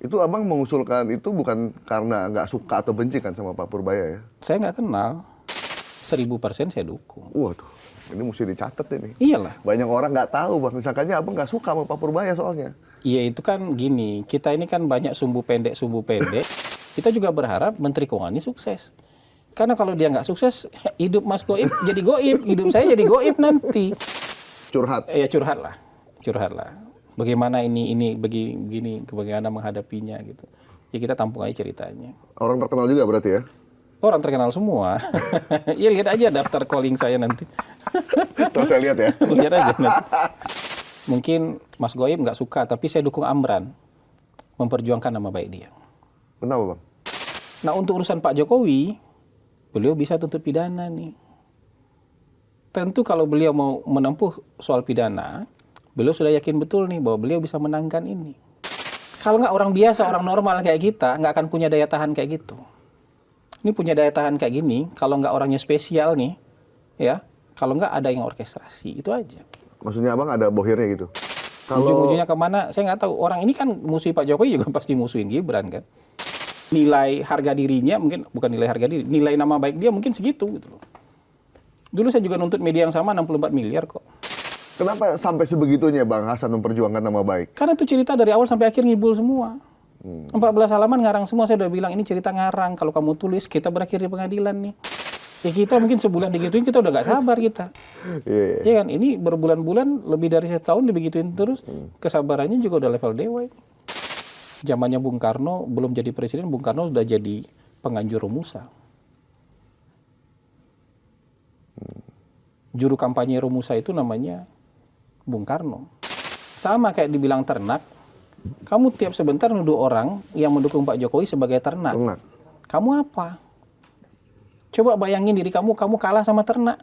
Itu abang mengusulkan itu bukan karena nggak suka atau benci kan sama Pak Purbaya ya? Saya nggak kenal. 1000% saya dukung. Waduh, ini mesti dicatat ini. Iyalah. Banyak orang nggak tahu bang, misalkannya abang nggak suka sama Pak Purbaya soalnya. Iya itu kan gini, kita ini kan banyak sumbu pendek. Kita juga berharap Menteri Keuangan ini sukses. Karena kalau dia nggak sukses, hidup Mas Goib jadi goib, hidup saya jadi goib nanti. Curhat. Ya curhat lah. Bagaimana ini begini, bagaimana menghadapinya gitu. Ya kita tampung aja ceritanya. Orang terkenal juga berarti ya? Orang terkenal semua. Ya lihat aja daftar calling saya nanti. Terus saya lihat ya. Lihat aja nanti. Mungkin Mas Goib nggak suka, tapi saya dukung Amran memperjuangkan nama baik dia. Kenapa bang? Nah untuk urusan Pak Jokowi, beliau bisa tuntut pidana nih. Tentu kalau beliau mau menempuh soal pidana, beliau sudah yakin betul nih bahwa beliau bisa menangkan ini. Kalau nggak orang biasa, orang normal kayak kita, nggak akan punya daya tahan kayak gitu. Ini punya daya tahan kayak gini, kalau nggak orangnya spesial nih, ya, kalau nggak ada yang orkestrasi, itu aja. Maksudnya abang ada bohirnya gitu? Ujung-ujungnya kemana, saya nggak tahu. Orang ini kan musuh Pak Jokowi juga pasti musuhin Gibran kan. Nilai harga dirinya, mungkin bukan nilai harga diri, nilai nama baik dia mungkin segitu gitu loh. Dulu saya juga nuntut media yang sama 64 miliar kok. Kenapa sampai sebegitunya Bang Hasan memperjuangkan nama baik? Karena itu cerita dari awal sampai akhir ngibul semua. 14 halaman ngarang semua, saya udah bilang ini cerita ngarang. Kalau kamu tulis, kita berakhir di pengadilan nih. Ya kita mungkin sebulan digituin, kita udah gak sabar kita. Ya kan, ini berbulan-bulan, lebih dari setahun dibegituin terus. Kesabarannya juga udah level dewa ini. Zamannya Bung Karno, belum jadi presiden, Bung Karno sudah jadi penganjur Romusa. Juru kampanye Romusa itu namanya Bung Karno. Sama kayak dibilang ternak, kamu tiap sebentar nuduh orang yang mendukung Pak Jokowi sebagai ternak. Kamu apa? Coba bayangin diri kamu kalah sama ternak.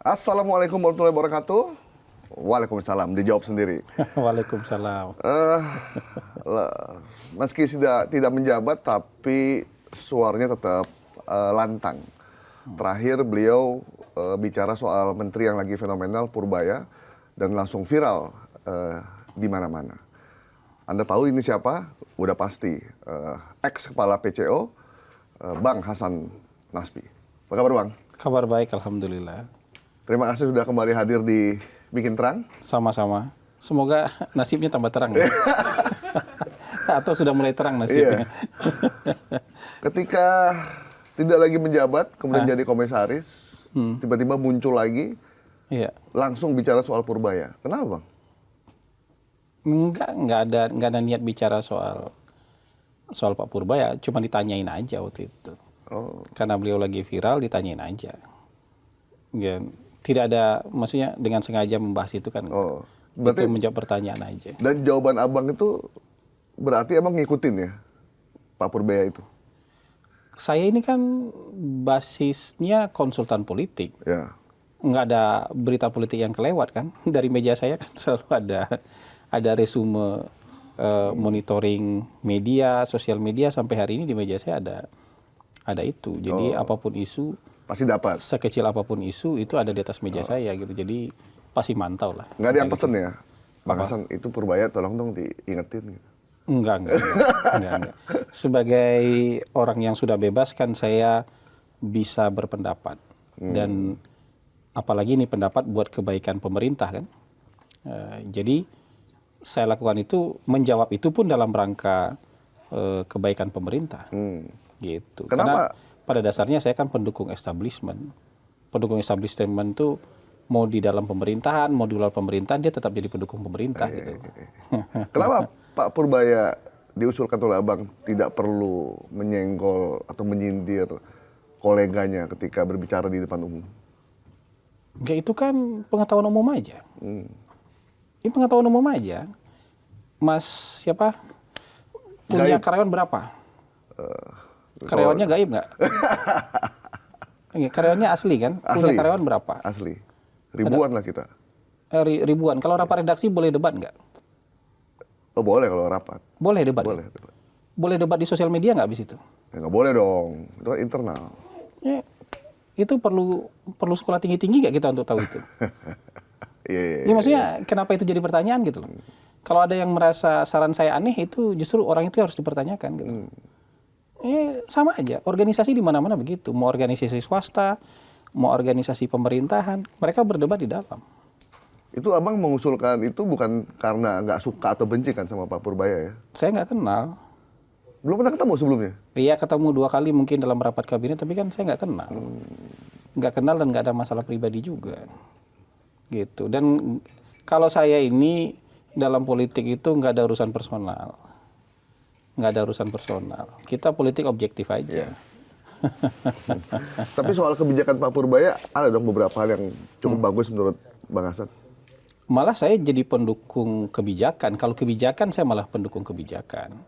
Assalamualaikum warahmatullahi wabarakatuh. Waalaikumsalam, dijawab sendiri. Waalaikumsalam. Meski tidak menjabat, tapi suaranya tetap lantang. Terakhir beliau bicara soal menteri yang lagi fenomenal, Purbaya, dan langsung viral di mana-mana. Anda tahu ini siapa? Udah pasti. Ex Kepala PCO, Bang Hasan Nazpi. Apa kabar Bang? Kabar baik, Alhamdulillah. Terima kasih sudah kembali hadir di Bikin Terang. Sama-sama. Semoga nasibnya tambah terang. Ya? Atau sudah mulai terang nasibnya. Ketika tidak lagi menjabat, kemudian jadi komisaris, tiba-tiba muncul lagi, langsung bicara soal Purbaya. Kenapa Bang? Enggak ada niat bicara soal Pak Purbaya, cuma ditanyain aja waktu itu. Karena beliau lagi viral, ditanyain aja. Ya, tidak ada, maksudnya dengan sengaja membahas itu kan. Berarti itu menjawab pertanyaan aja. Dan jawaban abang itu berarti abang ngikutin ya Pak Purbaya itu? Saya ini kan basisnya konsultan politik. Ya. Nggak ada berita politik yang kelewat kan. Dari meja saya kan selalu ada resume monitoring media, sosial media, sampai hari ini di meja saya ada itu. Jadi apapun isu, pasti dapat. Sekecil apapun isu itu ada di atas meja saya gitu. Jadi pasti mantau lah. Nggak ada yang pesen ya? Bang Hasan, itu Purbaya tolong dong diingetin gitu. Enggak. Sebagai orang yang sudah bebas kan saya bisa berpendapat. Dan apalagi ini pendapat buat kebaikan pemerintah kan. Jadi saya lakukan itu, menjawab itu pun dalam rangka kebaikan pemerintah. Gitu. Kenapa? Karena pada dasarnya saya kan pendukung establishment. Pendukung establishment itu mau di dalam pemerintahan, mau di luar pemerintahan, dia tetap jadi pendukung pemerintah gitu. Kenapa Pak Purbaya diusulkan oleh abang tidak perlu menyenggol atau menyindir koleganya ketika berbicara di depan umum? Ya itu kan pengetahuan umum aja. Ini pengetahuan umum aja. Mas siapa? Punya karyawan berapa? Karyawannya gaib nggak? Karyawannya asli kan? Asli. Punya karyawan berapa? Asli. Ribuan lah kita. Ribuan. Kalau rapat redaksi boleh debat nggak? Oh boleh kalau rapat. Boleh debat. Boleh. Ya? Boleh debat di sosial media nggak abis itu? Ya nggak boleh dong. Itu kan internal. Ya. Itu perlu sekolah tinggi-tinggi nggak kita untuk tahu itu? Iya. Ya maksudnya kenapa itu jadi pertanyaan gitu loh. Kalau ada yang merasa saran saya aneh, itu justru orang itu harus dipertanyakan gitu. Sama aja, organisasi di mana-mana begitu. Mau organisasi swasta, mau organisasi pemerintahan, mereka berdebat di dalam. Itu abang mengusulkan itu bukan karena nggak suka atau benci kan sama Pak Purbaya ya? Saya nggak kenal. Belum pernah ketemu sebelumnya? Iya, ketemu 2 kali mungkin dalam rapat kabinet, tapi kan saya nggak kenal. Nggak kenal dan nggak ada masalah pribadi juga. Gitu. Dan kalau saya ini dalam politik itu nggak ada urusan personal. Nggak ada urusan personal. Kita politik objektif aja. Tapi soal kebijakan Pak Purbaya, ada dong beberapa hal yang cukup bagus menurut Bang Hasan. Malah saya jadi pendukung kebijakan. Kalau kebijakan, saya malah pendukung kebijakan.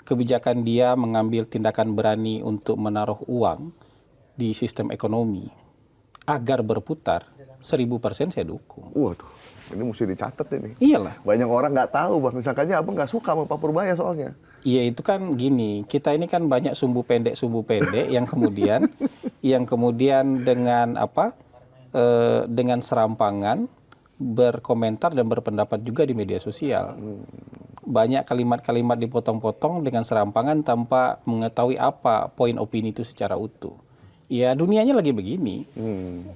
Kebijakan dia mengambil tindakan berani untuk menaruh uang di sistem ekonomi agar berputar, 1000% saya dukung. Waduh, ini mesti dicatat ini. Iyalah. Banyak orang nggak tahu, Bang. Misalkannya abang nggak suka sama Pak Purbaya soalnya. Iya, itu kan gini, kita ini kan banyak sumbu pendek yang kemudian dengan dengan serampangan berkomentar dan berpendapat juga di media sosial. Banyak kalimat-kalimat dipotong-potong dengan serampangan tanpa mengetahui apa poin opini itu secara utuh. Ya, dunianya lagi begini.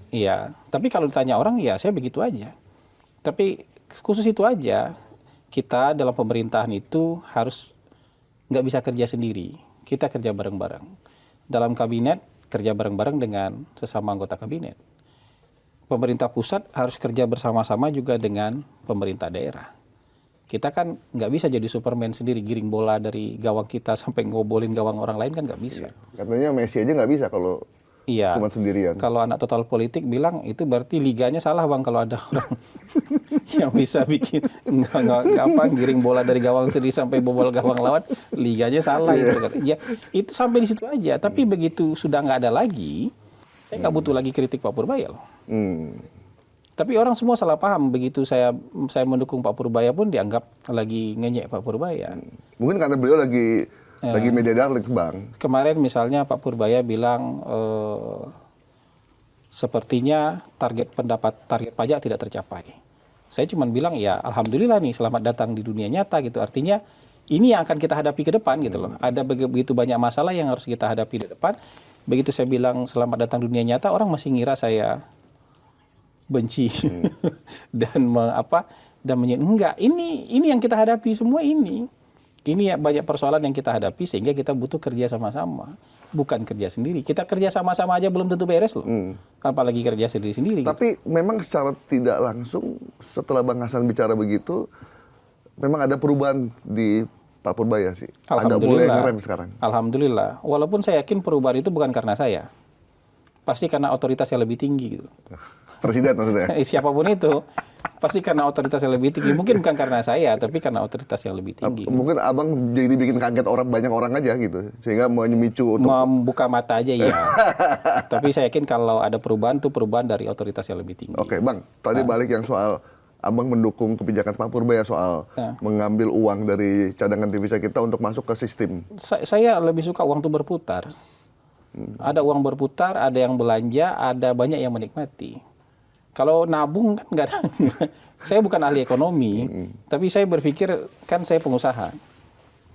Iya, tapi kalau ditanya orang, ya saya begitu aja. Tapi khusus itu aja, kita dalam pemerintahan itu harus nggak bisa kerja sendiri. Kita kerja bareng-bareng. Dalam kabinet, kerja bareng-bareng dengan sesama anggota kabinet. Pemerintah pusat harus kerja bersama-sama juga dengan pemerintah daerah. Kita kan nggak bisa jadi Superman sendiri, giring bola dari gawang kita sampai ngobolin gawang orang lain, kan nggak bisa. Katanya Messi aja nggak bisa kalau cuma sendirian. Kalau anak total politik bilang itu berarti liganya salah, Bang, kalau ada orang yang bisa bikin nggak giring bola dari gawang sendiri sampai bobol gawang lawan, liganya salah itu kan. Ya, itu sampai di situ aja. Tapi begitu sudah nggak ada lagi, saya nggak butuh lagi kritik Pak Purbaya loh. Tapi orang semua salah paham, begitu saya mendukung Pak Purbaya pun dianggap lagi ngenyek Pak Purbaya. Mungkin karena beliau lagi media darling, Bang. Kemarin misalnya Pak Purbaya bilang sepertinya target pajak tidak tercapai. Saya cuma bilang ya alhamdulillah nih, selamat datang di dunia nyata gitu. Artinya ini yang akan kita hadapi ke depan gitu loh. Ada begitu banyak masalah yang harus kita hadapi di depan. Begitu saya bilang selamat datang dunia nyata, orang masih ngira saya benci dan enggak. Ini yang kita hadapi semua ini. Ini ya banyak persoalan yang kita hadapi sehingga kita butuh kerja sama-sama, bukan kerja sendiri. Kita kerja sama-sama aja belum tentu beres loh, apalagi kerja sendiri-sendiri. Tapi memang secara tidak langsung setelah Bang Hasan bicara begitu, memang ada perubahan di Pak Purbaya sih. Agak mulai ngerem sekarang. Alhamdulillah. Walaupun saya yakin perubahan itu bukan karena saya, pasti karena otoritas yang lebih tinggi gitu. Presiden maksudnya? Siapapun itu. Pasti karena otoritas yang lebih tinggi. Mungkin bukan karena saya, tapi karena otoritas yang lebih tinggi. Mungkin abang jadi bikin kaget banyak orang aja gitu. Sehingga memicu untuk membuka mata aja ya. Tapi saya yakin kalau ada perubahan, itu perubahan dari otoritas yang lebih tinggi. Oke, Bang. Tadi balik yang soal abang mendukung kebijakan Pak Purbaya soal mengambil uang dari cadangan devisa kita untuk masuk ke sistem. Saya lebih suka uang itu berputar. Ada uang berputar, ada yang belanja, ada banyak yang menikmati. Kalau nabung kan nggak ada. Saya bukan ahli ekonomi, tapi saya berpikir kan saya pengusaha.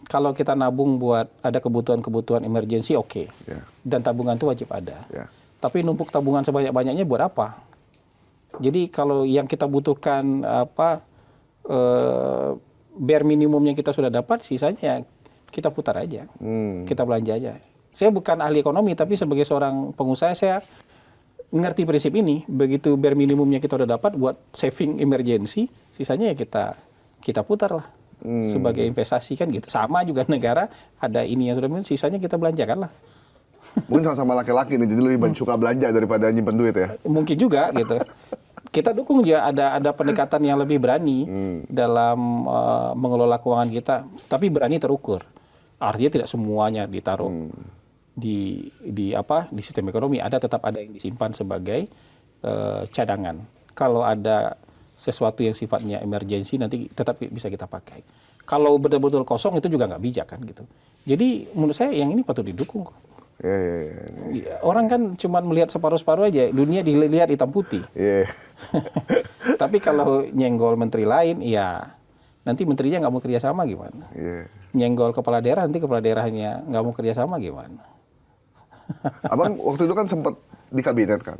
Kalau kita nabung buat ada kebutuhan-kebutuhan emergensi, oke. Dan tabungan itu wajib ada. Tapi numpuk tabungan sebanyak-banyaknya buat apa? Jadi kalau yang kita butuhkan bare minimumnya kita sudah dapat, sisanya kita putar aja, kita belanja aja. Saya bukan ahli ekonomi, tapi sebagai seorang pengusaha saya ngerti prinsip ini. Begitu bare minimumnya kita udah dapat buat saving emergency, sisanya ya kita putar lah sebagai investasi kan gitu. Sama juga negara ada ini yang sudah, sisanya kita belanjakan lah. Mungkin sama-sama laki-laki nih, jadi lebih suka belanja daripada nyimpen duit ya. Mungkin juga gitu. Kita dukung ya ada pendekatan yang lebih berani dalam mengelola keuangan kita, tapi berani terukur. Artinya tidak semuanya ditaruh di sistem ekonomi, tetap ada yang disimpan sebagai cadangan. Kalau ada sesuatu yang sifatnya emergensi nanti tetap bisa kita pakai. Kalau betul-betul kosong itu juga nggak bijak kan gitu. Jadi menurut saya yang ini patut didukung. Ya, orang kan cuma melihat separuh-separuh aja, dunia dilihat hitam putih. Iya. Tapi kalau nyenggol menteri lain, ya nanti menterinya nggak mau kerjasama gimana? Iya. Nyenggol kepala daerah, nanti kepala daerahnya nggak mau kerjasama gimana? Abang waktu itu kan sempat di kabinet kan.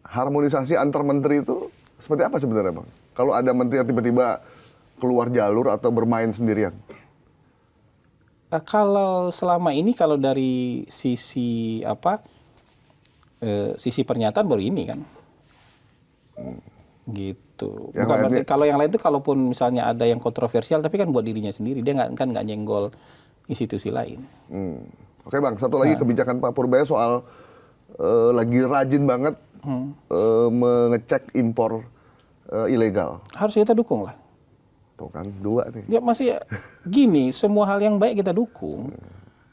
Harmonisasi antar menteri itu seperti apa sebenarnya, Bang? Kalau ada menteri yang tiba-tiba keluar jalur atau bermain sendirian? Kalau selama ini kalau dari sisi sisi pernyataan baru ini kan, gitu. Yang Bukan lainnya- berarti kalau yang lain itu kalaupun misalnya ada yang kontroversial, tapi kan buat dirinya sendiri, dia nggak nyenggol institusi lain. Oke Bang, satu lagi kebijakan Pak Purbaya soal lagi rajin banget mengecek impor ilegal. Harus kita dukung lah. Tuh kan, dua nih. Ya masih gini, semua hal yang baik kita dukung.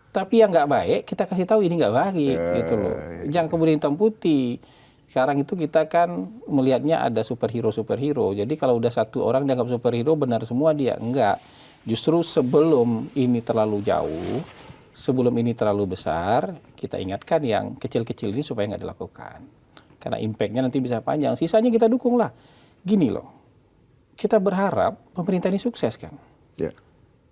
Tapi yang nggak baik kita kasih tahu ini nggak baik gitu loh. Jangan kemudian hitam putih. Sekarang itu kita kan melihatnya ada superhero. Jadi kalau udah satu orang dianggap superhero benar semua dia. Enggak. Justru sebelum ini terlalu jauh, sebelum ini terlalu besar, kita ingatkan yang kecil-kecil ini supaya nggak dilakukan. Karena impact-nya nanti bisa panjang. Sisanya kita dukung lah. Gini loh. Kita berharap pemerintah ini sukses kan. Ya.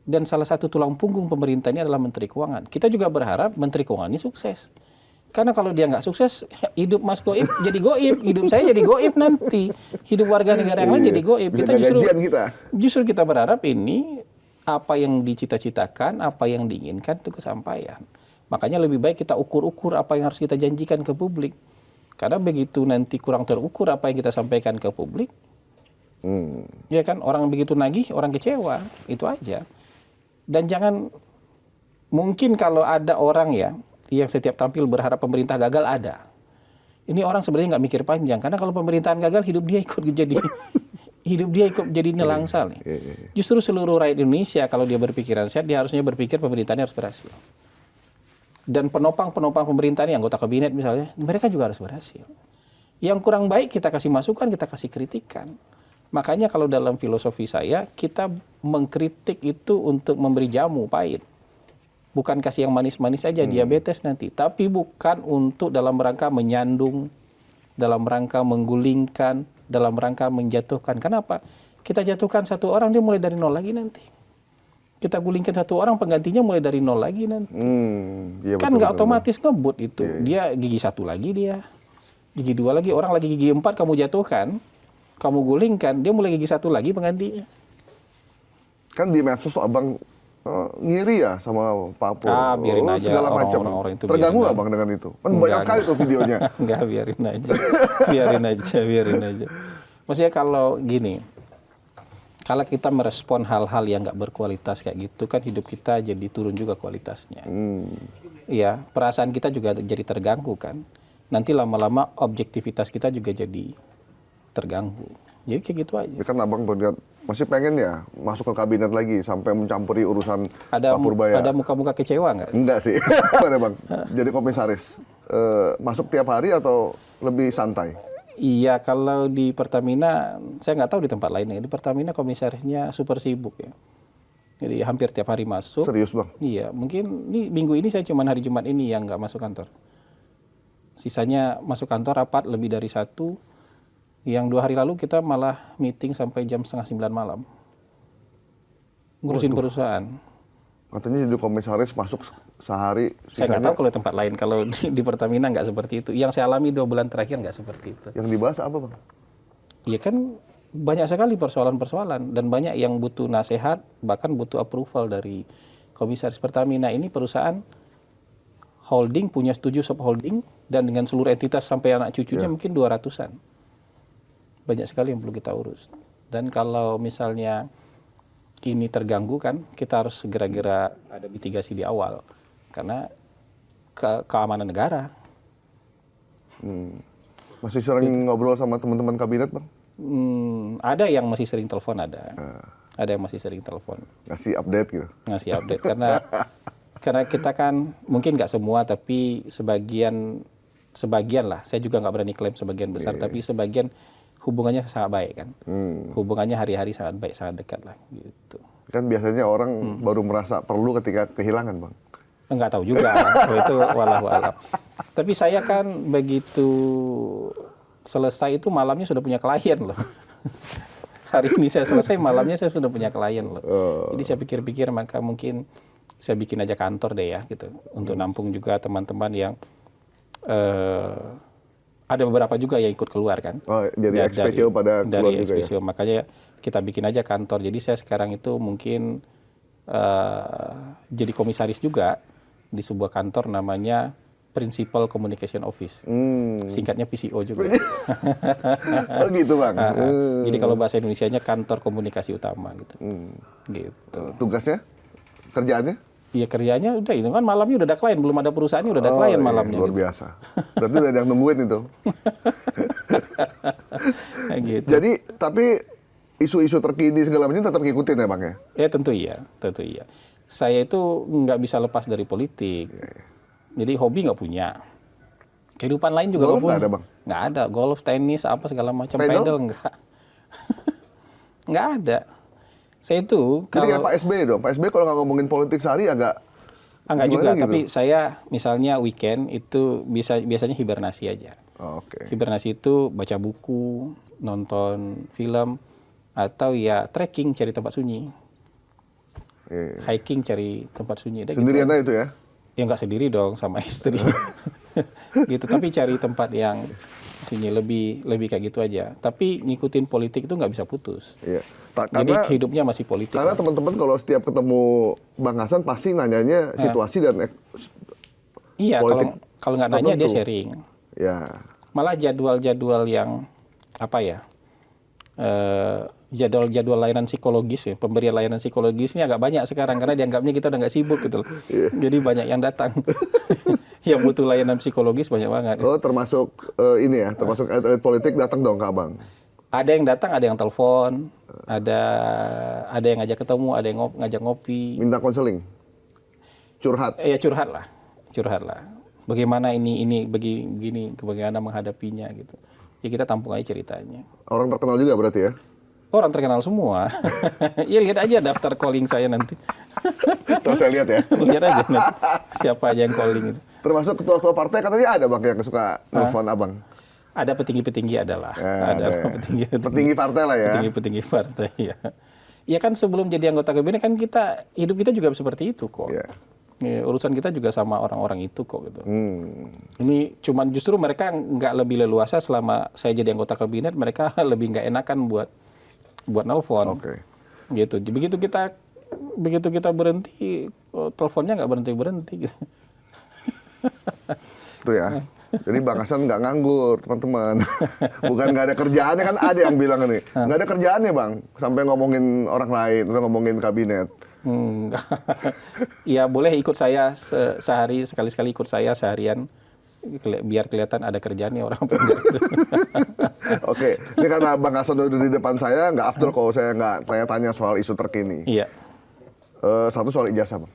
Dan salah satu tulang punggung pemerintah ini adalah Menteri Keuangan. Kita juga berharap Menteri Keuangan ini sukses. Karena kalau dia nggak sukses, hidup Mas Goib jadi goib, hidup saya jadi goib nanti, hidup warga negara yang lain jadi goib. Bisa gajian kita. Justru kita berharap ini apa yang dicita-citakan, apa yang diinginkan itu kesampaian. Makanya lebih baik kita ukur-ukur apa yang harus kita janjikan ke publik. Karena begitu nanti kurang terukur apa yang kita sampaikan ke publik, ya kan orang begitu nagih, orang kecewa, itu aja. Dan jangan, mungkin kalau ada orang ya yang setiap tampil berharap pemerintah gagal, ada. Ini orang sebenarnya nggak mikir panjang, karena kalau pemerintahan gagal hidup dia ikut jadi hidup dia ikut jadi nelangsal nih. Justru seluruh rakyat Indonesia kalau dia berpikiran sehat, dia harusnya berpikir pemerintahannya harus berhasil. Dan penopang-penopang pemerintahan yang anggota kabinet misalnya, mereka juga harus berhasil. Yang kurang baik kita kasih masukan, kita kasih kritikan. Makanya kalau dalam filosofi saya, kita mengkritik itu untuk memberi jamu pahit. Bukan kasih yang manis-manis aja, diabetes nanti. Tapi bukan untuk dalam rangka menyandung, dalam rangka menggulingkan, dalam rangka menjatuhkan. Kenapa? Kita jatuhkan satu orang, dia mulai dari nol lagi nanti. Kita gulingkan satu orang, penggantinya mulai dari nol lagi nanti. Iya, Kan nggak otomatis ngebut itu. Dia gigi satu lagi dia. Gigi dua lagi, orang lagi gigi 4 kamu jatuhkan, kamu gulingkan, dia mulai gigi satu lagi penggantinya. Kan di medsos Abang ngiri ya sama Pak Pur. Biarin aja segala macam. orang-orang itu. Terganggu biarin nggak Bang dengan itu? Kan Enggak, banyak sekali tuh videonya. Enggak, biarin aja. Biarin aja. Maksudnya kalau gini, kalau kita merespon hal-hal yang nggak berkualitas kayak gitu, kan hidup kita jadi turun juga kualitasnya. Iya, perasaan kita juga jadi terganggu kan. Nanti lama-lama objektivitas kita juga jadi terganggu. Jadi kayak gitu aja. Ya kan Abang berlihat masih pengen ya masuk ke kabinet lagi sampai mencampuri urusan Pak Purbaya. Ada muka-muka kecewa nggak? Enggak sih. Gimana Bang? Jadi komisaris. Masuk tiap hari atau lebih santai? Iya, kalau di Pertamina, saya nggak tahu di tempat lainnya. Di Pertamina komisarisnya super sibuk ya. Jadi hampir tiap hari masuk. Serius Bang? Iya, mungkin minggu ini saya cuma hari Jumat ini yang nggak masuk kantor. Sisanya masuk kantor rapat lebih dari 1. Yang 2 hari lalu kita malah meeting sampai jam 8:30 malam. Ngurusin perusahaan. Katanya jadi komisaris masuk sehari. Saya nggak tahu kalau di tempat lain. Kalau di Pertamina nggak seperti itu. Yang saya alami 2 bulan terakhir nggak seperti itu. Yang dibahas apa Bang? Iya kan banyak sekali persoalan-persoalan. Dan banyak yang butuh nasihat, bahkan butuh approval dari komisaris Pertamina. Ini perusahaan holding, punya 7 subholding, dan dengan seluruh entitas sampai anak cucunya mungkin 200-an. Banyak sekali yang perlu kita urus. Dan kalau misalnya ini terganggu kan, kita harus segera-gera ada mitigasi di awal. Karena keamanan negara. Masih sering ngobrol sama teman-teman kabinet Bang? Ada yang masih sering telepon, ada. Ada yang masih sering telepon. Ngasih update gitu? Ngasih update. Karena kita kan, mungkin nggak semua, tapi sebagian lah. Saya juga nggak berani klaim sebagian besar, tapi sebagian hubungannya sangat baik kan. Hubungannya hari-hari sangat baik, sangat dekat lah gitu. Kan biasanya orang baru merasa perlu ketika kehilangan Bang. Nggak tahu juga, itu walau alam. Tapi saya kan begitu selesai itu malamnya sudah punya klien loh. Hari ini saya selesai, malamnya saya sudah punya klien loh. Jadi saya pikir-pikir maka mungkin saya bikin aja kantor deh ya gitu. Untuk nampung juga teman-teman yang ada beberapa juga yang ikut keluar kan. Oh, jadi XPCO pada keluar dari juga XPCO. Makanya kita bikin aja kantor. Jadi saya sekarang itu mungkin jadi komisaris juga di sebuah kantor namanya Principal Communication Office. Singkatnya PCO juga. Oh gitu Bang. Jadi kalau bahasa Indonesianya kantor komunikasi utama gitu. Gitu. Tugasnya? Kerjaannya? Iya kerjanya udah itu kan malamnya udah ada klien, belum ada perusahaannya udah ada klien malamnya. Luar gitu. biasa. Berarti udah ada yang nungguin itu. Gitu. Jadi tapi isu-isu terkini segala macam tetap ngikutin ya Bang ya? Ya tentu iya, tentu iya. Saya itu nggak bisa lepas dari politik. Jadi hobi nggak punya. Kehidupan lain juga Golf nggak punya. nggak ada, Bang? Nggak ada. Golf, tenis, apa segala macam. Pedal? Pedal nggak. Nggak ada. Saya itu Jadi kayak kalau Pak SBY dong. Pak SBY kalau nggak ngomongin politik sehari agak nggak gimana juga. gitu? Tapi saya misalnya weekend itu biasanya hibernasi aja. Oh, oke. Hibernasi itu baca buku, nonton film, atau ya trekking cari tempat sunyi, Iya. hiking cari tempat sunyi. Udah Sendirian gitu. aja itu ya? Ya nggak sendiri dong sama istri. Gitu. Tapi cari tempat yang sunyi lebih kayak gitu aja. Tapi ngikutin politik itu nggak bisa putus. Iya. Jadi hidupnya masih politik. Karena lah. teman-teman kalau setiap ketemu Bang Hasan pasti nanyanya situasi dan Iya, politik kalau nggak nanya dia tertentu. sharing. ya. Malah jadwal-jadwal yang apa ya? Jadwal-jadwal layanan psikologis ya, pemberian layanan psikologisnya agak banyak sekarang karena dianggapnya kita udah nggak sibuk gitu loh. Jadi banyak yang datang. Yang butuh layanan psikologis banyak banget. Oh termasuk ini ya, termasuk elit politik datang dong ke Abang. Ada yang datang, ada yang telepon, ada yang ngajak ketemu, ada yang ngajak ngopi. Minta konseling, curhat. Ya curhat lah. Bagaimana ini begini, bagaimana menghadapinya gitu. Ya kita tampung aja ceritanya. Orang terkenal juga berarti ya? Orang terkenal semua. Ya lihat aja daftar calling saya nanti. Terus saya lihat ya. Lihat aja nanti siapa aja yang calling itu. Termasuk ketua-ketua partai katanya ada Bang yang suka nelfon Abang. Ada petinggi-petinggi adalah. Ada ya. Petinggi-petinggi. Petinggi partai lah ya. Petinggi-petinggi partai ya. Ya kan sebelum jadi anggota kabinet kan hidup kita juga seperti itu kok. Iya. Ya, urusan kita juga sama orang-orang itu kok gitu. Ini cuman justru mereka nggak lebih leluasa selama saya jadi anggota kabinet, mereka lebih nggak enakan buat nelfon. Oke. Gitu. Begitu kita berhenti, teleponnya nggak berhenti gitu. Itu ya. Jadi Bang Hasan nggak nganggur, teman-teman. Bukan nggak ada kerjaannya, kan ada yang bilang nih. Nggak ada kerjaannya Bang, sampai ngomongin orang lain, atau ngomongin kabinet. Ya boleh ikut saya sehari, sekali-sekali ikut saya seharian. Biar kelihatan ada kerjaannya orang apa enggak itu. Oke, ini karena Bang Hasan udah di depan saya, nggak afdol kalau saya nggak tanya-tanya soal isu terkini. Iya. Satu soal ijazah Bang.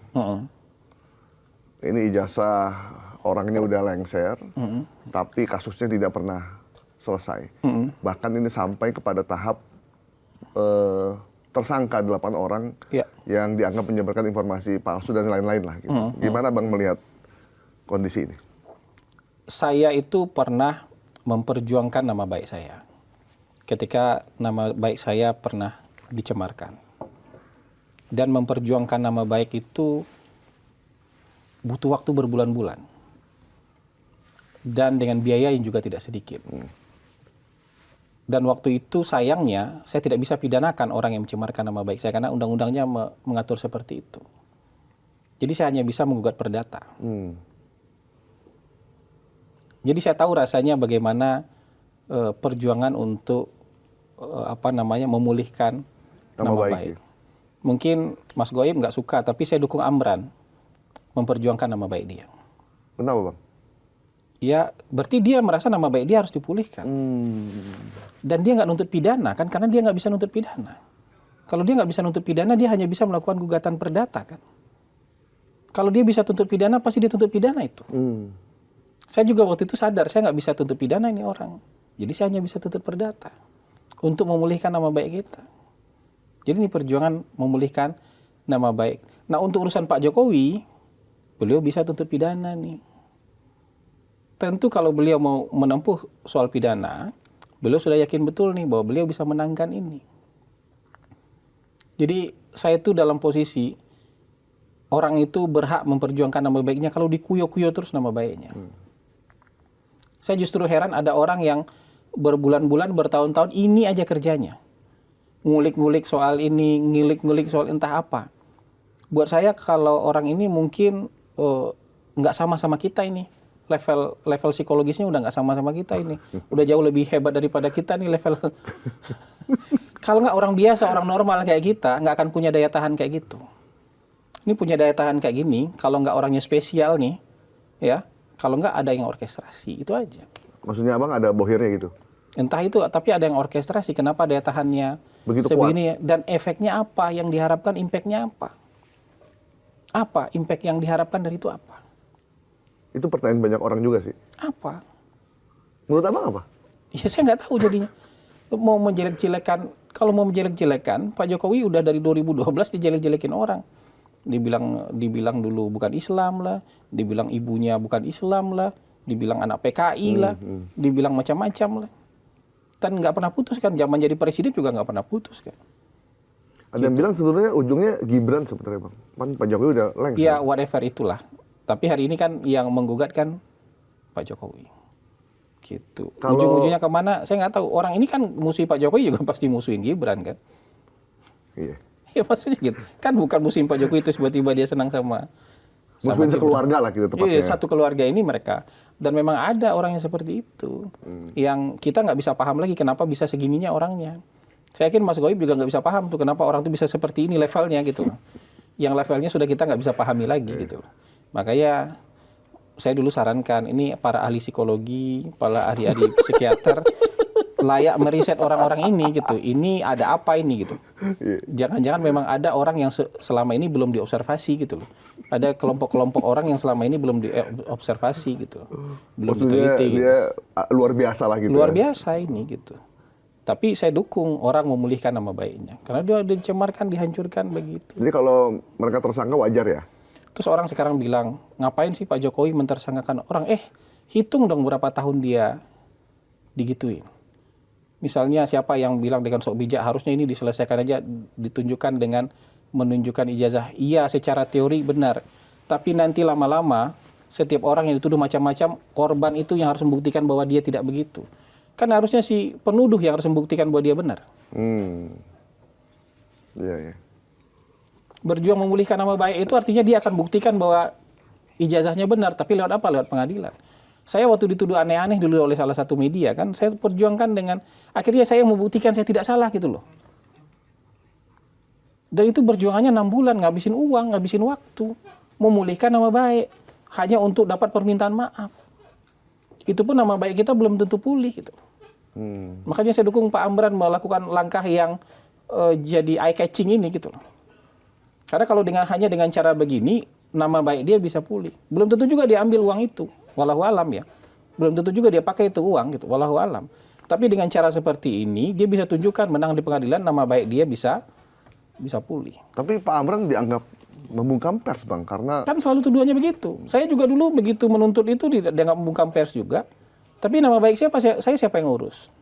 Ini ijazah orangnya udah lengser, tapi kasusnya tidak pernah selesai. Bahkan ini sampai kepada tahap tersangka 8 orang yang dianggap menyebarkan informasi palsu dan lain-lain lah. Gitu. Gimana Bang melihat kondisi ini? Saya itu pernah memperjuangkan nama baik saya. Ketika nama baik saya pernah dicemarkan. Dan memperjuangkan nama baik itu butuh waktu berbulan-bulan. Dan dengan biaya yang juga tidak sedikit. Dan waktu itu sayangnya saya tidak bisa pidanakan orang yang mencemarkan nama baik saya karena undang-undangnya mengatur seperti itu. Jadi saya hanya bisa menggugat perdata. Jadi saya tahu rasanya bagaimana perjuangan untuk memulihkan nama baik. Mungkin Mas Goib nggak suka, tapi saya dukung Amran memperjuangkan nama baik dia. Kenapa Bang? Ya berarti dia merasa nama baik dia harus dipulihkan. Dan dia nggak nuntut pidana kan, karena dia nggak bisa nuntut pidana. Kalau dia nggak bisa nuntut pidana, dia hanya bisa melakukan gugatan perdata kan. Kalau dia bisa tuntut pidana, pasti dia tuntut pidana itu. Saya juga waktu itu sadar, saya nggak bisa tuntut pidana ini orang. Jadi saya hanya bisa tuntut perdata. Untuk memulihkan nama baik kita. Jadi ini perjuangan memulihkan nama baik. Nah untuk urusan Pak Jokowi, beliau bisa tuntut pidana nih. Tentu kalau beliau mau menempuh soal pidana, beliau sudah yakin betul nih bahwa beliau bisa menangkan ini. Jadi saya itu dalam posisi orang itu berhak memperjuangkan nama baiknya kalau dikuyo-kuyo terus nama baiknya. Saya justru heran ada orang yang berbulan-bulan, bertahun-tahun ini aja kerjanya. Ngulik-ngulik soal ini, ngulik-ngulik soal entah apa. Buat saya kalau orang ini mungkin nggak sama-sama kita ini. Level psikologisnya udah nggak sama-sama kita ini. Udah jauh lebih hebat daripada kita nih level. Kalau nggak orang biasa, orang normal kayak kita, nggak akan punya daya tahan kayak gitu. Ini punya daya tahan kayak gini, kalau nggak orangnya spesial nih, ya, kalau nggak ada yang orkestrasi, itu aja. Maksudnya abang ada bohirnya gitu? Entah itu, tapi ada yang orkestrasi. Kenapa daya tahannya Begitu sebegini ya? Dan efeknya apa? Yang diharapkan impactnya apa? Apa impact yang diharapkan dari itu apa? Itu pertanyaan banyak orang juga sih. Apa? Menurut abang apa? Ya saya nggak tahu jadinya. Mau menjelek-jelekan, kalau mau menjelek-jelekan, Pak Jokowi udah dari 2012 dijelek-jelekin orang. Dibilang dulu bukan Islam lah, dibilang ibunya bukan Islam lah, dibilang anak PKI lah, dibilang macam-macam lah. Dan nggak pernah putus kan, zaman jadi presiden juga nggak pernah putus kan. Ada yang bilang sebenarnya ujungnya Gibran sebenarnya bang. Kan Pak Jokowi udah lengser. Ya whatever itulah. Tapi hari ini kan yang menggugat kan Pak Jokowi. Gitu. Ujung-ujungnya kemana saya nggak tahu. Orang ini kan musuh Pak Jokowi juga pasti musuhin Gibran kan. Iya. Ya maksudnya gitu. Kan bukan musuhin Pak Jokowi terus tiba-tiba dia senang sama Musuhin sekeluarga lah gitu tepatnya. Iya, satu keluarga ini mereka. Dan memang ada orang yang seperti itu. Yang kita nggak bisa paham lagi kenapa bisa segininya orangnya. Saya yakin Mas Goib juga nggak bisa paham tuh kenapa orang tuh bisa seperti ini levelnya gitu loh. Yang levelnya sudah kita nggak bisa pahami lagi gitu loh. Makanya saya dulu sarankan ini para ahli psikologi, para ahli-ahli psikiater layak meriset orang-orang ini gitu. Ini ada apa ini gitu. Jangan-jangan memang ada orang yang selama ini belum diobservasi gitu loh. Ada kelompok-kelompok orang yang selama ini belum diobservasi gitu. Belum diteliti. Dia luar biasa lah gitu. Luar biasa ini gitu. Tapi saya dukung orang memulihkan nama baiknya. Karena dia dicemarkan, dihancurkan begitu. Jadi kalau mereka tersangka wajar ya? Terus orang sekarang bilang, ngapain sih Pak Jokowi mentersangkakan orang? Hitung dong berapa tahun dia digituin. Misalnya siapa yang bilang dengan sok bijak harusnya ini diselesaikan aja, ditunjukkan dengan menunjukkan ijazah. Iya secara teori benar. Tapi nanti lama-lama setiap orang yang dituduh macam-macam, korban itu yang harus membuktikan bahwa dia tidak begitu. Kan harusnya si penuduh yang harus membuktikan bahwa dia benar. Iya, iya. Berjuang memulihkan nama baik itu artinya dia akan buktikan bahwa ijazahnya benar, tapi lewat apa? Lewat pengadilan. Saya waktu dituduh aneh-aneh dulu oleh salah satu media kan, saya perjuangkan dengan akhirnya saya membuktikan saya tidak salah gitu loh. Dan itu berjuangannya 6 bulan, ngabisin uang, ngabisin waktu, memulihkan nama baik hanya untuk dapat permintaan maaf. Itu pun nama baik kita belum tentu pulih gitu. Makanya saya dukung Pak Amran melakukan langkah yang jadi eye catching ini gitu loh. Karena kalau hanya dengan cara begini, nama baik dia bisa pulih. Belum tentu juga dia ambil uang itu, wallahu alam ya. Belum tentu juga dia pakai itu uang gitu, wallahu alam. Tapi dengan cara seperti ini, dia bisa tunjukkan menang di pengadilan, nama baik dia bisa pulih. Tapi Pak Amran dianggap membungkam pers bang, karena Kan selalu tuduhannya begitu. Saya juga dulu begitu menuntut itu dianggap membungkam pers juga. Tapi nama baik siapa? Saya siapa yang ngurus?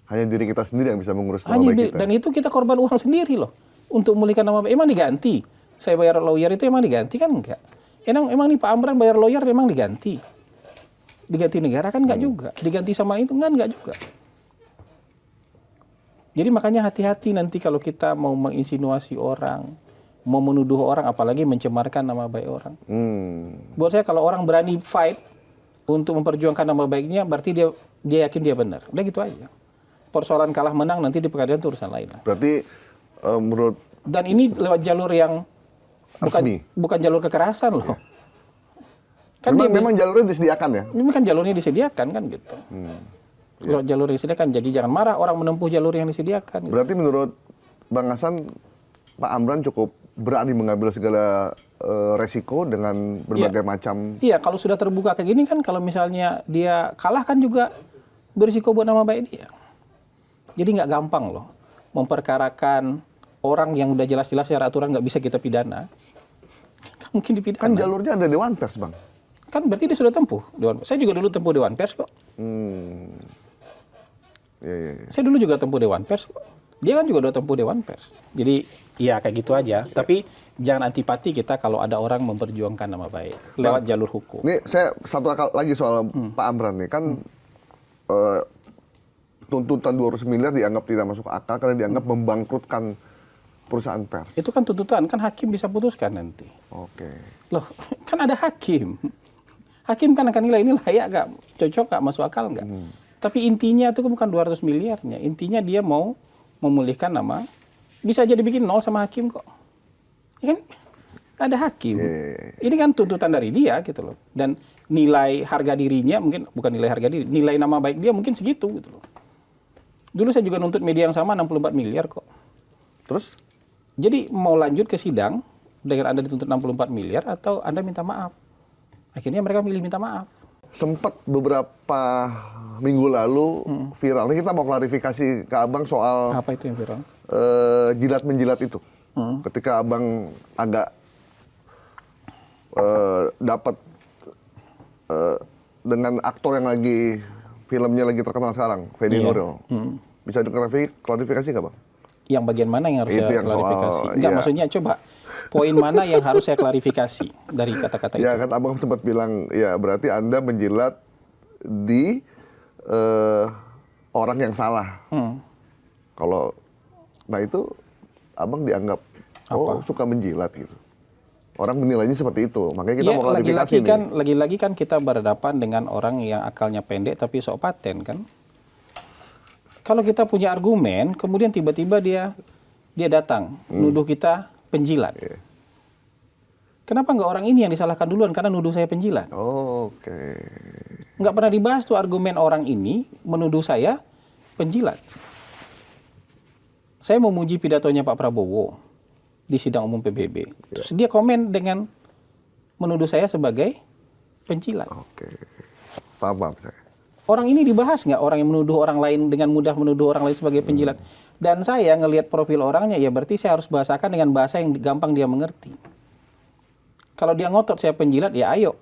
hanya diri kita sendiri yang bisa mengurus nama baik kita. Dan itu kita korban uang sendiri loh. Untuk memulihkan nama baik. Emang diganti? Saya bayar lawyer itu emang diganti kan? Enggak. Emang nih Pak Amran bayar lawyer emang diganti? Diganti negara kan enggak juga. Diganti sama itu kan enggak juga. Jadi makanya hati-hati nanti kalau kita mau menginsinuasi orang, mau menuduh orang, apalagi mencemarkan nama baik orang. Buat saya kalau orang berani fight untuk memperjuangkan nama baiknya, berarti dia yakin dia benar. Udah gitu aja. Persoalan kalah menang nanti di pengadilan itu urusan lain lah. Berarti menurut Dan ini lewat jalur yang resmi, bukan jalur kekerasan loh. Kan memang jalurnya disediakan ya? Ini kan jalurnya disediakan kan gitu. Lewat jalur yang disediakan, jadi jangan marah orang menempuh jalur yang disediakan. Gitu. Berarti menurut Bang Hasan, Pak Amran cukup berani mengambil segala resiko dengan berbagai macam. Iya, kalau sudah terbuka kayak gini kan, kalau misalnya dia kalah kan juga berisiko buat nama baik dia. Jadi nggak gampang loh memperkarakan orang yang udah jelas-jelas secara aturan nggak bisa kita pidana. mungkin dipidana. Kan jalurnya ada Dewan Pers, Bang. Kan berarti dia sudah tempuh Dewan Pers. Saya juga dulu tempuh Dewan Pers kok. Iya. Saya dulu juga tempuh Dewan Pers kok. Dia kan juga udah tempuh Dewan Pers. Jadi ya kayak gitu aja. Tapi jangan antipati kita kalau ada orang memperjuangkan nama baik lewat jalur hukum. Nih saya satu lagi soal Pak Amran nih kan tuntutan 200 miliar dianggap tidak masuk akal karena dianggap membangkrutkan perusahaan pers. Itu kan tuntutan, kan hakim bisa putuskan nanti. Oke. Loh, kan ada hakim. Hakim kan akan nilai ini layak gak, cocok gak, masuk akal gak. Tapi intinya itu bukan 200 miliarnya. Intinya dia mau memulihkan nama. Bisa aja dibikin nol sama hakim kok. Ya kan? Ada hakim. Ini kan tuntutan dari dia gitu loh. Dan nilai harga dirinya mungkin, bukan nilai harga diri, nilai nama baik dia mungkin segitu gitu loh. Dulu saya juga nuntut media yang sama 64 miliar kok. Terus? Jadi mau lanjut ke sidang dengan Anda dituntut 64 miliar atau Anda minta maaf. Akhirnya mereka milih minta maaf. Sempat beberapa minggu lalu viral. Ini kita mau klarifikasi ke Abang soal Apa itu yang viral? jilat-menjilat itu. Ketika Abang agak dapat dengan aktor yang lagi filmnya lagi terkenal sekarang, Fedi Nuril. Bisa diklarifikasi nggak, Bang? Yang bagian mana yang harus Itu saya yang klarifikasi? soal, Enggak, iya. maksudnya coba poin mana yang harus saya klarifikasi dari kata-kata Ya itu? kan Abang sempat bilang, ya berarti Anda menjilat di orang yang salah. Kalau, nah itu Abang dianggap, suka menjilat gitu. Orang menilainya seperti itu, makanya kita Ya, mau klarifikasi nih. lagi-lagi kan kita berhadapan dengan orang yang akalnya pendek tapi sok paten kan. Kalau kita punya argumen, kemudian tiba-tiba dia datang nuduh kita penjilat. Kenapa nggak orang ini yang disalahkan duluan karena nuduh saya penjilat? Oke. Nggak pernah dibahas tuh argumen orang ini menuduh saya penjilat. Saya memuji pidatonya Pak Prabowo di sidang umum PBB. Terus dia komen dengan menuduh saya sebagai penjilat. Oke. Paham saya. Orang ini dibahas nggak, orang yang menuduh orang lain dengan mudah menuduh orang lain sebagai penjilat. Dan saya ngelihat profil orangnya, ya berarti saya harus bahasakan dengan bahasa yang gampang dia mengerti. Kalau dia ngotot saya penjilat, ya ayo.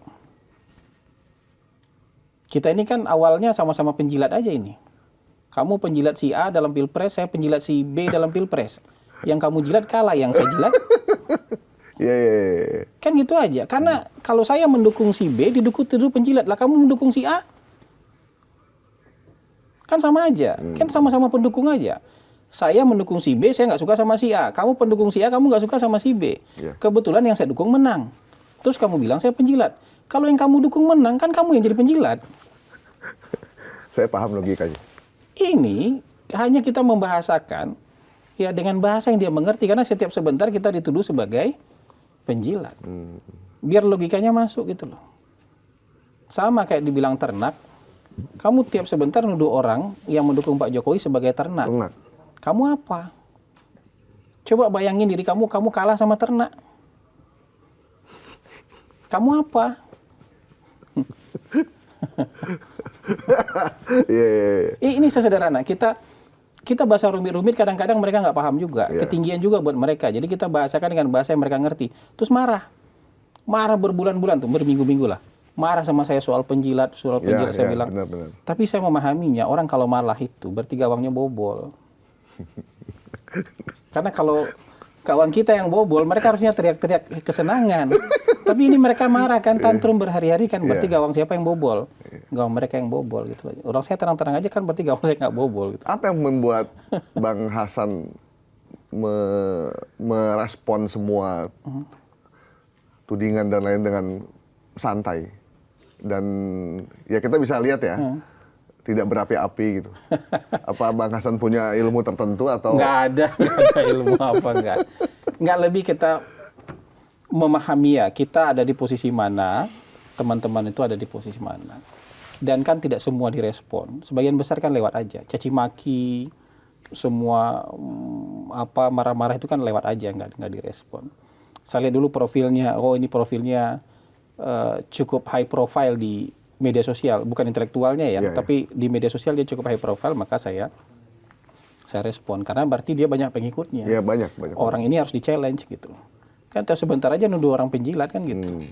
Kita ini kan awalnya sama-sama penjilat aja ini. Kamu penjilat si A dalam pilpres, saya penjilat si B dalam pilpres. Yang kamu jilat kalah, yang saya jilat. Iya. Kan gitu aja. Karena kalau saya mendukung si B, didukung penjilat. Lah kamu mendukung si A? Kan sama aja, kan sama-sama pendukung aja. Saya mendukung si B, saya nggak suka sama si A. Kamu pendukung si A, kamu nggak suka sama si B. Kebetulan yang saya dukung menang. Terus kamu bilang saya penjilat. Kalau yang kamu dukung menang, kan kamu yang jadi penjilat. Saya paham logikanya. Ini hanya kita membahasakan ya dengan bahasa yang dia mengerti. Karena setiap sebentar kita dituduh sebagai penjilat. Biar logikanya masuk gitu loh. Sama kayak dibilang ternak. Kamu tiap sebentar nuduh orang yang mendukung Pak Jokowi sebagai ternak. Kamu apa? Coba bayangin diri kamu kalah sama ternak. Kamu apa? Ini sesederhana. Kita bahasa rumit-rumit kadang-kadang mereka nggak paham juga. Ketinggian juga buat mereka. Jadi kita bahasakan dengan bahasa yang mereka ngerti. Terus marah berbulan-bulan tuh, berminggu-minggu lah. Marah sama saya soal penjilat, saya bilang. Benar. Tapi saya memahaminya, orang kalau marah itu berarti gawangnya bobol. Karena kalau kawan kita yang bobol, mereka harusnya teriak-teriak kesenangan. Tapi ini mereka marah kan, tantrum berhari-hari kan, berarti gawang siapa yang bobol? Gawang mereka yang bobol gitu. Orang saya terang-terang aja kan, berarti gawang saya nggak bobol gitu. Apa yang membuat Bang Hasan merespon semua tudingan dan lain dengan santai? Dan ya kita bisa lihat ya, tidak berapi-api gitu. Apa Bang Hasan punya ilmu tertentu atau? Nggak ada ilmu apa nggak lebih kita memahami ya, kita ada di posisi mana, teman-teman itu ada di posisi mana. Dan kan tidak semua direspon, sebagian besar kan lewat aja, caci maki, semua marah-marah itu kan lewat aja, nggak direspon. Saya lihat dulu profilnya, ini profilnya cukup high profile di media sosial, bukan intelektualnya ya, tapi di media sosial dia cukup high profile, maka saya respon karena berarti dia banyak pengikutnya. Iya, banyak. Orang ini harus di-challenge gitu. Kan sebentar aja nuduh orang penjilat kan gitu.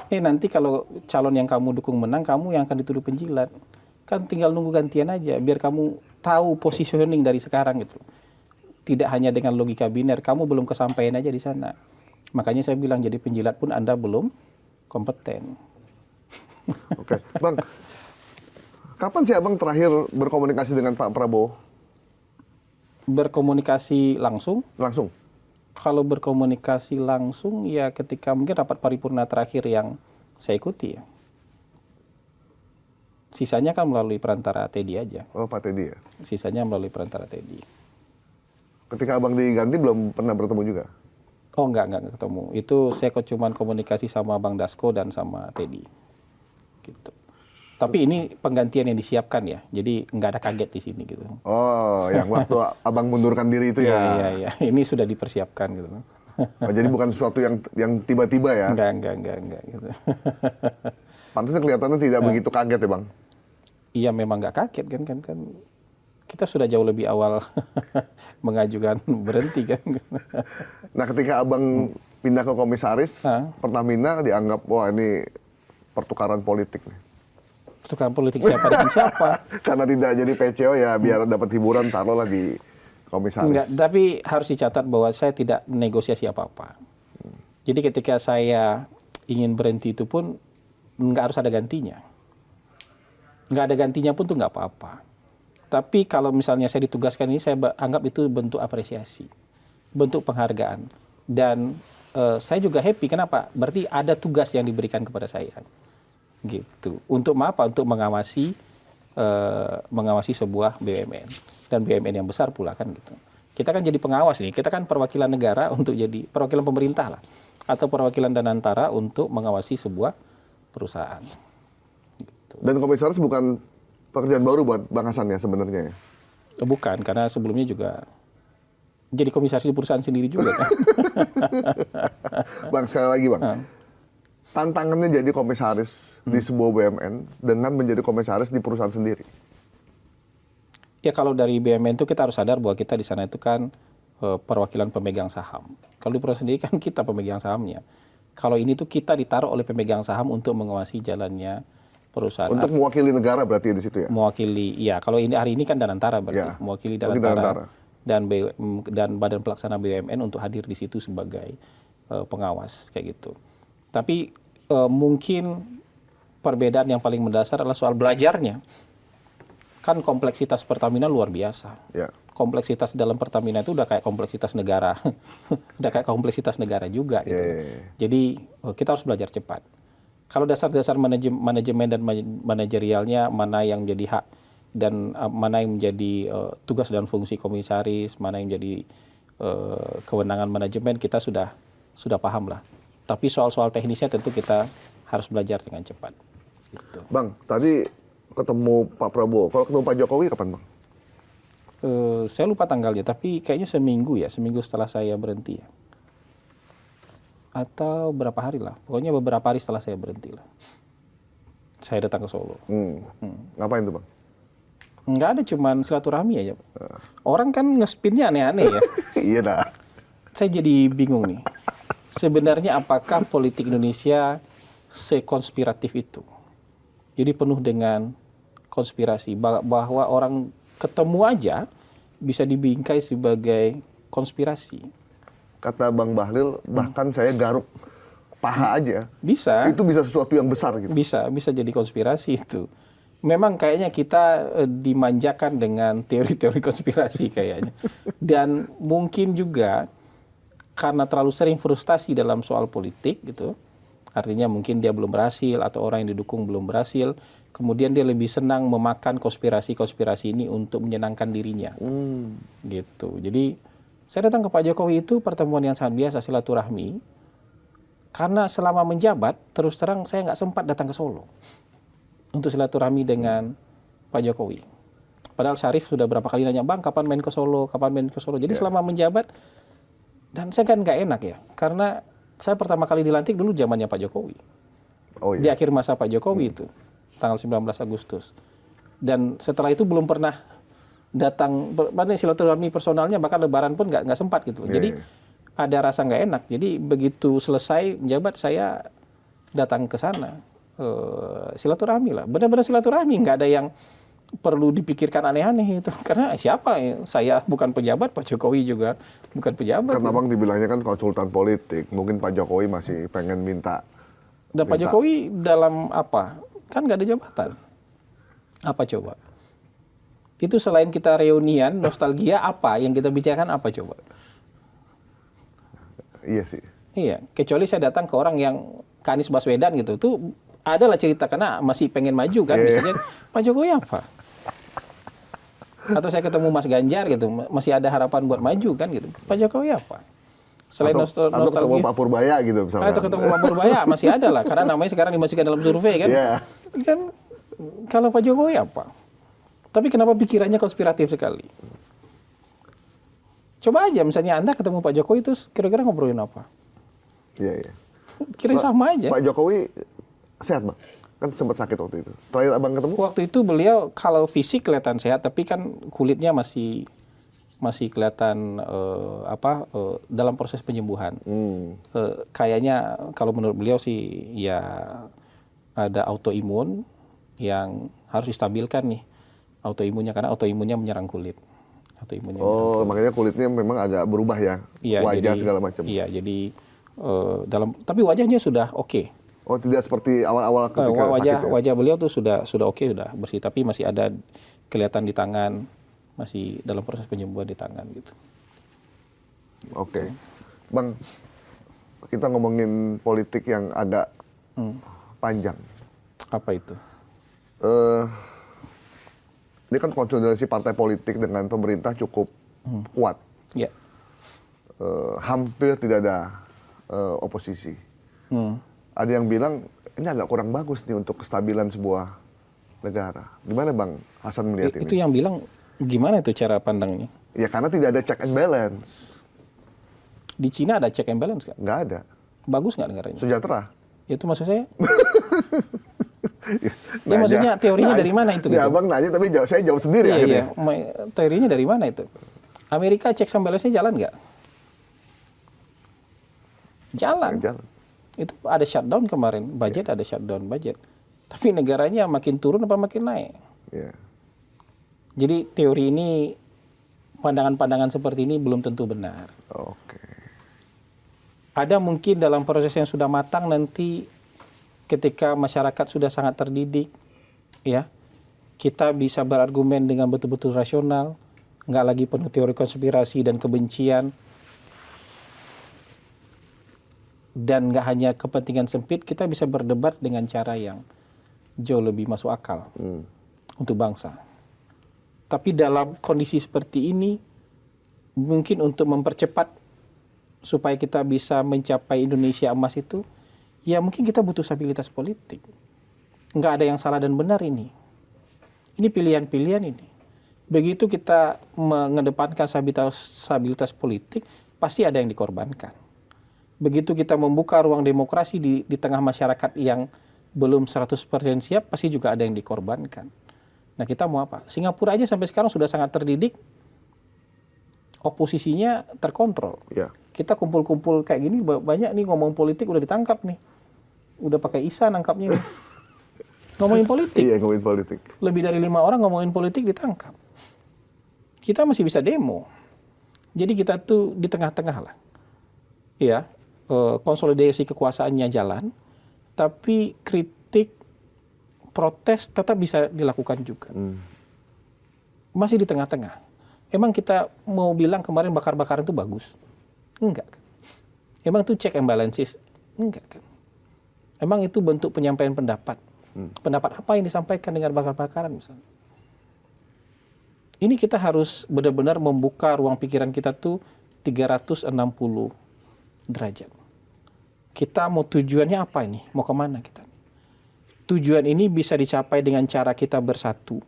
Nanti kalau calon yang kamu dukung menang, kamu yang akan dituduh penjilat. Kan tinggal nunggu gantian aja, biar kamu tahu positioning dari sekarang gitu. Tidak hanya dengan logika biner, kamu belum kesampaian aja di sana. Makanya saya bilang jadi penjilat pun Anda belum kompeten. Oke, Bang. Kapan sih Abang terakhir berkomunikasi dengan Pak Prabowo? Berkomunikasi langsung? Langsung? Kalau berkomunikasi langsung ya ketika mungkin rapat paripurna terakhir yang saya ikuti ya. Sisanya kan melalui perantara Teddy aja. Oh, Pak Teddy ya? Sisanya melalui perantara Teddy. Ketika Abang diganti belum pernah bertemu juga? Oh enggak ketemu. Itu saya cuma komunikasi sama Bang Dasko dan sama Teddy. Gitu. Tapi ini penggantian yang disiapkan ya. Jadi nggak ada kaget di sini gitu. Oh, yang waktu Abang mundurkan diri itu ya? Iya. Ini sudah dipersiapkan gitu. Oh, jadi bukan sesuatu yang tiba-tiba ya? Enggak gitu. Pantasnya kelihatannya tidak begitu kaget ya Bang? Iya memang nggak kaget kan kita sudah jauh lebih awal mengajukan berhenti kan. Nah ketika Abang pindah ke komisaris, Pertamina dianggap wah ini pertukaran politik nih. Pertukaran politik siapa dengan siapa? Karena tidak jadi PCO ya biar dapat hiburan taruhlah di komisaris. Enggak, tapi harus dicatat bahwa saya tidak negosiasi apa-apa. Jadi ketika saya ingin berhenti itu pun nggak harus ada gantinya. Nggak ada gantinya pun tuh nggak apa-apa. Tapi kalau misalnya saya ditugaskan ini, saya anggap itu bentuk apresiasi, bentuk penghargaan. Dan saya juga happy, kenapa? Berarti ada tugas yang diberikan kepada saya. Gitu. Untuk apa? Untuk mengawasi sebuah BUMN. Dan BUMN yang besar pula kan gitu. Kita kan jadi pengawas nih, kita kan perwakilan negara untuk jadi, perwakilan pemerintah lah. Atau perwakilan danantara untuk mengawasi sebuah perusahaan. Gitu. Dan komisaris bukan pekerjaan baru buat Bang Hasan ya sebenarnya ya? Bukan, karena sebelumnya juga jadi komisaris di perusahaan sendiri juga kan. Bang, sekali lagi Bang. Tantangannya jadi komisaris di sebuah BUMN dengan menjadi komisaris di perusahaan sendiri. Ya kalau dari BUMN itu kita harus sadar bahwa kita di sana itu kan perwakilan pemegang saham. Kalau di perusahaan sendiri kan kita pemegang sahamnya. Kalau ini tuh kita ditaruh oleh pemegang saham untuk mengawasi jalannya perusahaan. Untuk mewakili negara berarti di situ ya? Mewakili, ya kalau ini hari ini kan Danantara berarti. Ya, mewakili Danantara. Dan Badan Pelaksana BUMN untuk hadir di situ sebagai pengawas kayak gitu. Tapi mungkin perbedaan yang paling mendasar adalah soal belajarnya. Kan kompleksitas Pertamina luar biasa. Ya. Kompleksitas dalam Pertamina itu udah kayak kompleksitas negara. Udah kayak kompleksitas negara juga gitu. Jadi kita harus belajar cepat. Kalau dasar-dasar manajemen dan manajerialnya, mana yang menjadi hak dan mana yang menjadi tugas dan fungsi komisaris, mana yang menjadi kewenangan manajemen, kita sudah paham lah. Tapi soal-soal teknisnya tentu kita harus belajar dengan cepat. Gitu. Bang, tadi ketemu Pak Prabowo. Kalau ketemu Pak Jokowi kapan Bang? Saya lupa tanggalnya, tapi kayaknya seminggu setelah saya berhenti ya. Atau berapa hari lah, pokoknya beberapa hari setelah saya berhenti lah. Saya datang ke Solo. Ngapain tuh Bang? Nggak ada, cuman silaturahmi aja. Orang kan ngespinnya aneh-aneh ya. Iya dah. Saya jadi bingung nih. Sebenarnya apakah politik Indonesia sekonspiratif itu? Jadi penuh dengan konspirasi. Bahwa orang ketemu aja bisa dibingkai sebagai konspirasi. Kata Bang Bahlil, bahkan saya garuk paha aja. Bisa. Itu bisa sesuatu yang besar gitu. Bisa jadi konspirasi itu. Memang kayaknya kita dimanjakan dengan teori-teori konspirasi kayaknya. Dan mungkin juga karena terlalu sering frustasi dalam soal politik gitu. Artinya mungkin dia belum berhasil atau orang yang didukung belum berhasil. Kemudian dia lebih senang memakan konspirasi-konspirasi ini untuk menyenangkan dirinya. Gitu. Jadi saya datang ke Pak Jokowi itu pertemuan yang sangat biasa, silaturahmi. Karena selama menjabat, terus terang saya nggak sempat datang ke Solo untuk silaturahmi dengan Pak Jokowi. Padahal Syarif sudah berapa kali nanya, Bang, kapan main ke Solo, kapan main ke Solo. Jadi selama menjabat, dan saya kan nggak enak ya, karena saya pertama kali dilantik dulu zamannya Pak Jokowi. Di akhir masa Pak Jokowi itu, tanggal 19 Agustus. Dan setelah itu belum pernah datang, silaturahmi personalnya, bahkan lebaran pun nggak sempat gitu. Jadi ada rasa nggak enak. Jadi begitu selesai menjabat saya datang ke sana, silaturahmi lah. Benar-benar silaturahmi, nggak ada yang perlu dipikirkan aneh-aneh itu. Karena siapa ya? Saya bukan pejabat, Pak Jokowi juga bukan pejabat. Kan abang dibilangnya kan konsultan politik, mungkin Pak Jokowi masih pengen minta. Dan Pak Jokowi dalam apa? Kan nggak ada jabatan. Apa coba? Itu selain kita reunian, nostalgia, apa yang kita bicarakan apa coba? Iya sih. Iya, kecuali saya datang ke orang yang ke Anies Baswedan gitu, itu adalah cerita karena masih pengen maju kan, misalnya Pak Jokowi apa? Atau saya ketemu Mas Ganjar gitu, masih ada harapan buat maju kan gitu. Pak Jokowi apa? Selain atau ketemu Pak Purbaya gitu misalnya. Atau ketemu Pak Purbaya masih ada lah, karena namanya sekarang dimasukkan dalam survei kan. Kan kalau Pak Jokowi apa? Tapi kenapa pikirannya konspiratif sekali? Coba aja misalnya Anda ketemu Pak Jokowi terus kira-kira ngobrolin apa? Iya. Kira sama aja. Pak Jokowi sehat, Bang? Kan sempat sakit waktu itu. Terakhir abang ketemu? Waktu itu beliau kalau fisik kelihatan sehat, tapi kan kulitnya masih kelihatan dalam proses penyembuhan. Kayaknya kalau menurut beliau sih ya ada autoimun yang harus distabilkan nih autoimunnya, karena autoimunnya menyerang kulit. Makanya kulitnya memang agak berubah ya, iya, wajah jadi, segala macam. Iya, jadi tapi wajahnya sudah oke. Oh, tidak seperti awal-awal ketika sakit ya? Wajah beliau tuh sudah oke, sudah bersih, tapi masih ada kelihatan di tangan, masih dalam proses penyembuhan di tangan gitu. Oke. Bang, kita ngomongin politik yang agak panjang. Apa itu? Ini kan konsolidasi partai politik dengan pemerintah cukup kuat. Ya. Hampir tidak ada oposisi. Ada yang bilang ini agak kurang bagus nih untuk kestabilan sebuah negara. Gimana Bang Hasan melihat ini? Itu yang bilang gimana itu cara pandangnya? Ya karena tidak ada check and balance. Di Cina ada check and balance nggak? Nggak ada. Bagus nggak negaranya? Sejahtera. Itu maksud saya. Ya maksudnya teorinya dari mana itu? Ya gitu? Abang nanya tapi saya jawab sendiri akhirnya. Iya. Teorinya dari mana itu? Amerika check and balance-nya jalan nggak? Jalan. Itu ada shutdown kemarin, budget ada shutdown budget. Tapi negaranya makin turun apa makin naik? Yeah. Jadi teori ini, pandangan-pandangan seperti ini belum tentu benar. Oke. Ada mungkin dalam proses yang sudah matang nanti ketika masyarakat sudah sangat terdidik, ya, kita bisa berargumen dengan betul-betul rasional, nggak lagi penuh teori konspirasi dan kebencian, dan nggak hanya kepentingan sempit, kita bisa berdebat dengan cara yang jauh lebih masuk akal untuk bangsa. Tapi dalam kondisi seperti ini, mungkin untuk mempercepat supaya kita bisa mencapai Indonesia emas itu, ya mungkin kita butuh stabilitas politik. Nggak ada yang salah dan benar ini. Ini pilihan-pilihan ini. Begitu kita mengedepankan stabilitas politik, pasti ada yang dikorbankan. Begitu kita membuka ruang demokrasi di tengah masyarakat yang belum 100% siap, pasti juga ada yang dikorbankan. Nah kita mau apa? Singapura aja sampai sekarang sudah sangat terdidik, oposisinya terkontrol. Yeah. Kita kumpul-kumpul kayak gini, banyak nih ngomong politik udah ditangkap nih. Udah pakai ISA nangkapnya nih. Ngomongin politik. Iya, ngomongin politik. Lebih dari 5 orang ngomongin politik ditangkap. Kita masih bisa demo. Jadi kita tuh di tengah-tengah lah. Ya, konsolidasi kekuasaannya jalan, tapi kritik, protes tetap bisa dilakukan juga. Masih di tengah-tengah. Emang kita mau bilang kemarin bakar-bakaran itu bagus? Enggak kan? Emang itu check and balances? Enggak kan? Emang itu bentuk penyampaian pendapat? Pendapat apa yang disampaikan dengan bakar-bakaran misalnya? Ini kita harus benar-benar membuka ruang pikiran kita tuh 360 derajat. Kita mau tujuannya apa ini? Mau kemana kita? Tujuan ini bisa dicapai dengan cara kita bersatu,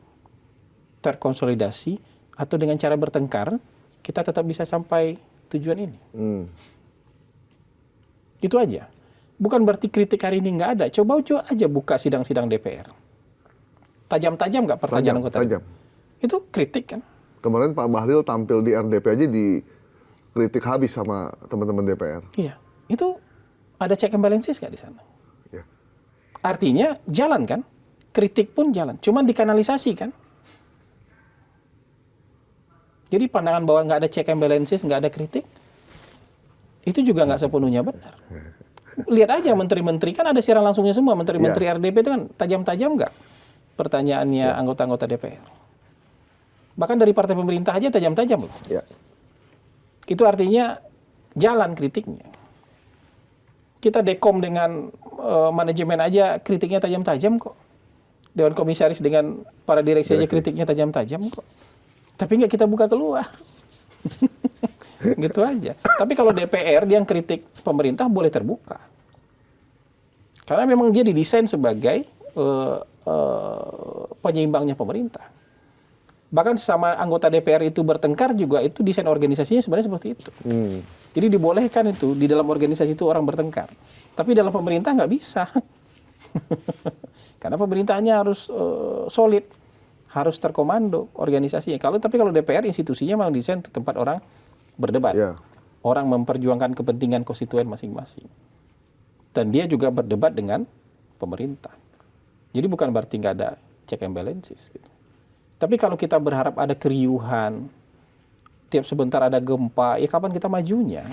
terkonsolidasi, atau dengan cara bertengkar, kita tetap bisa sampai tujuan ini. Itu aja. Bukan berarti kritik hari ini nggak ada. Coba aja buka sidang-sidang DPR. Tajam-tajam nggak pertanyaan anggota? Tajam. Itu kritik kan? Kemarin Pak Bahlil tampil di RDP aja kritik habis sama teman-teman DPR. Iya, itu ada check and balances nggak di sana? Ya. Artinya jalan kan? Kritik pun jalan, cuman dikanalisasi kan? Jadi pandangan bahwa nggak ada check and balances, nggak ada kritik, itu juga nggak sepenuhnya benar. Lihat aja menteri-menteri, kan ada siaran langsungnya semua. Menteri-menteri RDP itu kan tajam-tajam nggak pertanyaannya anggota-anggota DPR. Bahkan dari partai pemerintah aja tajam-tajam loh. Ya. Itu artinya jalan kritiknya. Kita dekom dengan manajemen aja kritiknya tajam-tajam kok. Dewan Komisaris dengan para direksi aja kritiknya tajam-tajam kok. Tapi nggak kita buka keluar. Gitu aja. Tapi kalau DPR dia yang kritik pemerintah boleh terbuka. Karena memang dia didesain sebagai penyeimbangnya pemerintah. Bahkan sama anggota DPR itu bertengkar juga itu desain organisasinya sebenarnya seperti itu. Jadi dibolehkan itu di dalam organisasi itu orang bertengkar. Tapi dalam pemerintah nggak bisa. Karena pemerintahnya harus solid, harus terkomando organisasinya. Tapi kalau DPR institusinya memang desain untuk tempat orang berdebat. Ya. Orang memperjuangkan kepentingan konstituen masing-masing. Dan dia juga berdebat dengan pemerintah. Jadi bukan berarti nggak ada check and balances gitu. Tapi kalau kita berharap ada keriuhan, tiap sebentar ada gempa, ya kapan kita majunya?